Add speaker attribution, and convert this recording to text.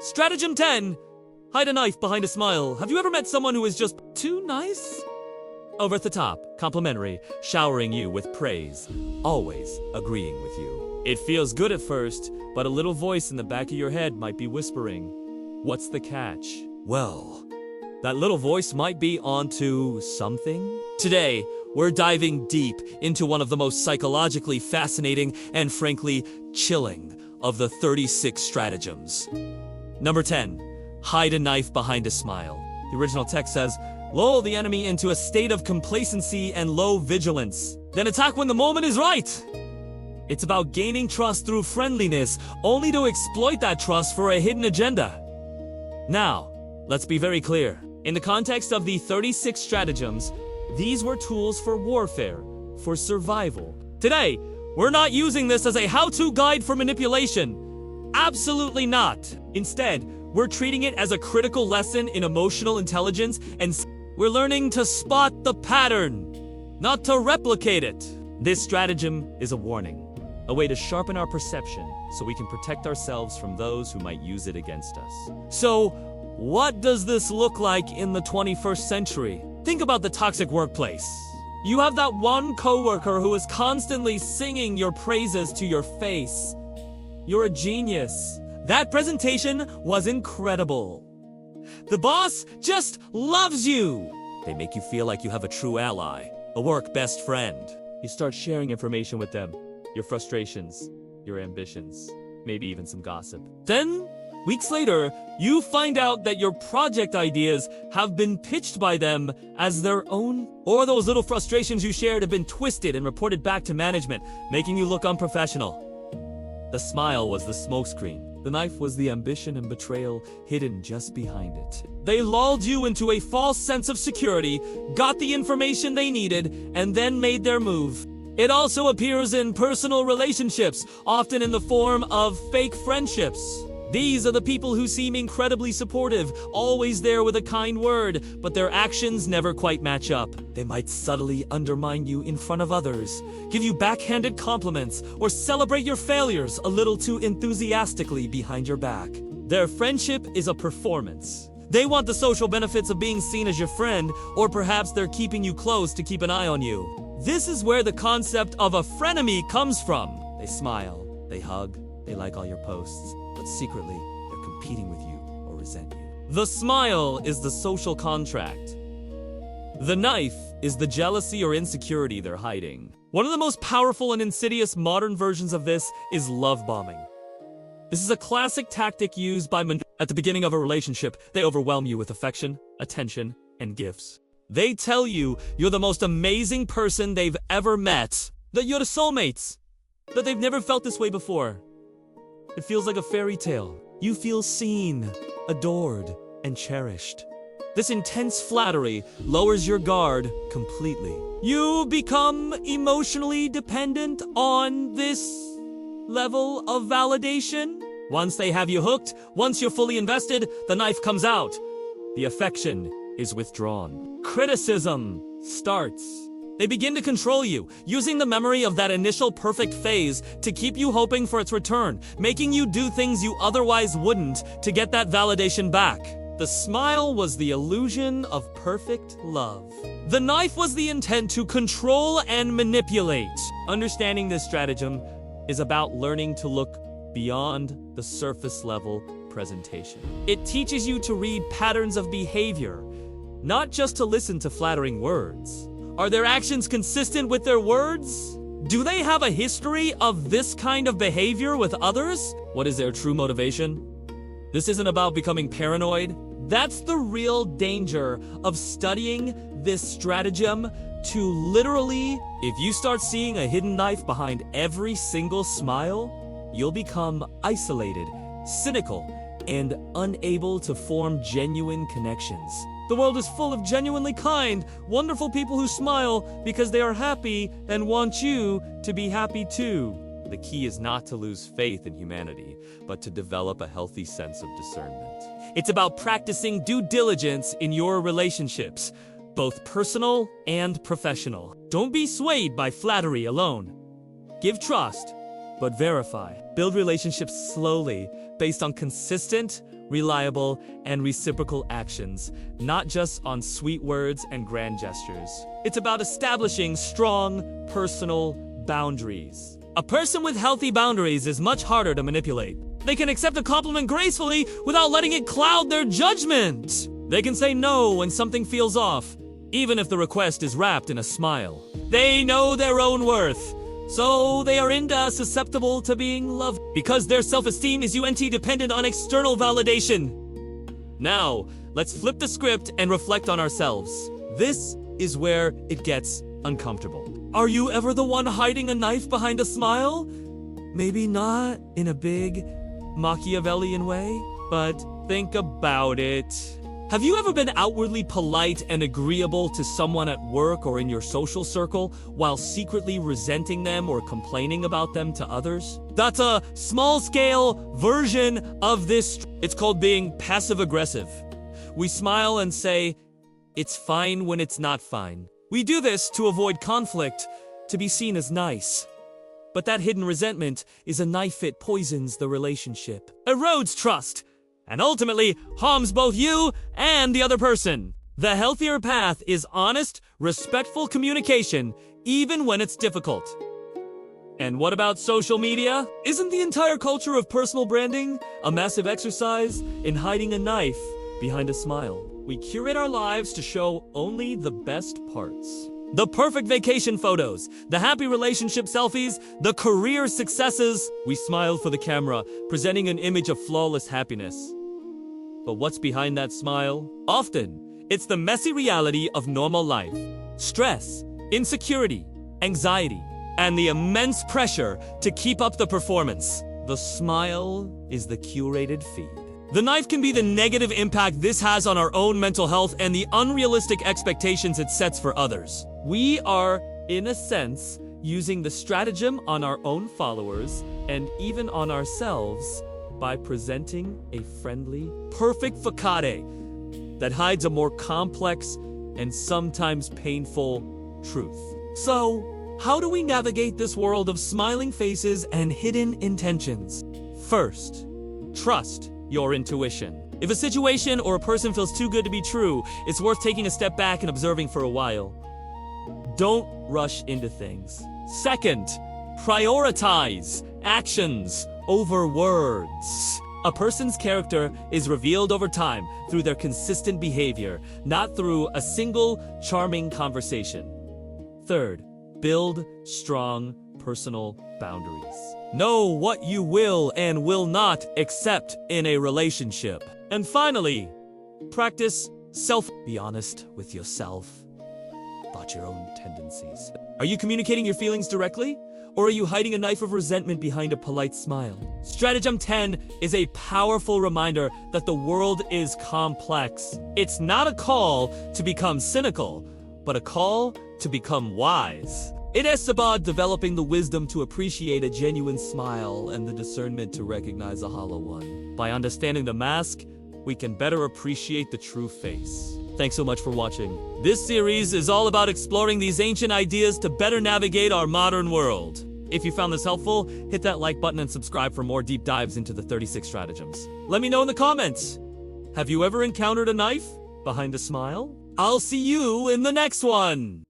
Speaker 1: Stratagem 10. Hide a knife behind a smile. Have you ever met someone who is just too nice? Over the top, complimentary, showering you with praise, always agreeing with you. It feels good at first, but a little voice in the back of your head might be whispering, "What's the catch?" Well, that little voice might be onto something. Today, we're diving deep into one of the most psychologically fascinating and frankly chilling of the 36 stratagems. Number 10. Hide a knife behind a smile. The original text says, lull the enemy into a state of complacency and low vigilance. Then attack when the moment is right. It's about gaining trust through friendliness, only to exploit that trust for a hidden agenda. Now, let's be very clear. In the context of the 36 stratagems, these were tools for warfare, for survival. Today, we're not using this as a how-to guide for manipulation. Absolutely not. Instead, we're treating it as a critical lesson in emotional intelligence, and we're learning to spot the pattern, not to replicate it. This stratagem is a warning, a way to sharpen our perception so we can protect ourselves from those who might use it against us. So, what does this look like in the 21st century? Think about the toxic workplace. You have that one coworker who is constantly singing your praises to your face. You're a genius. That presentation was incredible. The boss just loves you. They make you feel like you have a true ally, a work best friend. You start sharing information with them, your frustrations, your ambitions, maybe even some gossip. Then, weeks later, you find out that your project ideas have been pitched by them as their own, or those little frustrations you shared have been twisted and reported back to management, making you look unprofessional. The smile was the smokescreen. The knife was the ambition and betrayal hidden just behind it. They lulled you into a false sense of security, got the information they needed, and then made their move. It also appears in personal relationships, often in the form of fake friendships. These are the people who seem incredibly supportive, always there with a kind word, but their actions never quite match up. They might subtly undermine you in front of others, give you backhanded compliments, or celebrate your failures a little too enthusiastically behind your back. Their friendship is a performance. They want the social benefits of being seen as your friend, or perhaps they're keeping you close to keep an eye on you. This is where the concept of a frenemy comes from. They smile, they hug, they like all your posts, but secretly, they're competing with you or resent you. The smile is the social contract. The knife is the jealousy or insecurity they're hiding. One of the most powerful and insidious modern versions of this is love bombing. This is a classic tactic used by men. At the beginning of a relationship, they overwhelm you with affection, attention, and gifts. They tell you you're the most amazing person they've ever met, that you're the soulmates, that they've never felt this way before. It feels like a fairy tale. You feel seen, adored, and cherished. This intense flattery lowers your guard completely. You become emotionally dependent on this level of validation. Once they have you hooked, once you're fully invested, the knife comes out. The affection is withdrawn. Criticism starts. They begin to control you, using the memory of that initial perfect phase to keep you hoping for its return, making you do things you otherwise wouldn't to get that validation back. The smile was the illusion of perfect love. The knife was the intent to control and manipulate. Understanding this stratagem is about learning to look beyond the surface level presentation. It teaches you to read patterns of behavior, not just to listen to flattering words. Are their actions consistent with their words? Do they have a history of this kind of behavior with others? What is their true motivation? This isn't about becoming paranoid. That's the real danger of studying this stratagem, to literally, if you start seeing a hidden knife behind every single smile, you'll become isolated, cynical, and unable to form genuine connections. The world is full of genuinely kind, wonderful people who smile because they are happy and want you to be happy too. The key is not to lose faith in humanity, but to develop a healthy sense of discernment. It's about practicing due diligence in your relationships, both personal and professional. Don't be swayed by flattery alone. Give trust, but verify. Build relationships slowly, based on consistent, reliable, and reciprocal actions, not just on sweet words and grand gestures. It's about establishing strong, personal boundaries. A person with healthy boundaries is much harder to manipulate. They can accept a compliment gracefully without letting it cloud their judgment. They can say no when something feels off, even if the request is wrapped in a smile. They know their own worth, so they aren't susceptible to being loved because their self-esteem is dependent on external validation. Now, let's flip the script and reflect on ourselves. This is where it gets uncomfortable. Are you ever the one hiding a knife behind a smile? Maybe not in a big Machiavellian way, but think about it. Have you ever been outwardly polite and agreeable to someone at work or in your social circle while secretly resenting them or complaining about them to others? That's a small-scale version of this. It's called being passive-aggressive. We smile and say, "It's fine when it's not fine." We do this to avoid conflict, to be seen as nice. But that hidden resentment is a knife. It poisons the relationship, erodes trust, and ultimately harms both you and the other person. The healthier path is honest, respectful communication, even when it's difficult. And what about social media? Isn't the entire culture of personal branding a massive exercise in hiding a knife behind a smile? We curate our lives to show only the best parts. The perfect vacation photos, the happy relationship selfies, the career successes. We smile for the camera, presenting an image of flawless happiness. But what's behind that smile? Often, it's the messy reality of normal life. Stress, insecurity, anxiety, and the immense pressure to keep up the performance. The smile is the curated feed. The knife can be the negative impact this has on our own mental health and the unrealistic expectations it sets for others. We are, in a sense, using the stratagem on our own followers and even on ourselves by presenting a friendly, perfect facade that hides a more complex and sometimes painful truth. So, how do we navigate this world of smiling faces and hidden intentions? First, trust your intuition. If a situation or a person feels too good to be true, it's worth taking a step back and observing for a while. Don't rush into things. Second, prioritize actions over words. A person's character is revealed over time through their consistent behavior, not through a single charming conversation. Third, build strong personal boundaries. Know what you will and will not accept in a relationship. And finally, practice be honest with yourself about your own tendencies. Are you communicating your feelings directly? Or are you hiding a knife of resentment behind a polite smile? Stratagem 10 is a powerful reminder that the world is complex. It's not a call to become cynical, but a call to become wise. It is about developing the wisdom to appreciate a genuine smile and the discernment to recognize a hollow one. By understanding the mask, we can better appreciate the true face. Thanks so much for watching. This series is all about exploring these ancient ideas to better navigate our modern world. If you found this helpful, hit that like button and subscribe for more deep dives into the 36 stratagems. Let me know in the comments. Have you ever encountered a knife behind a smile? I'll see you in the next one.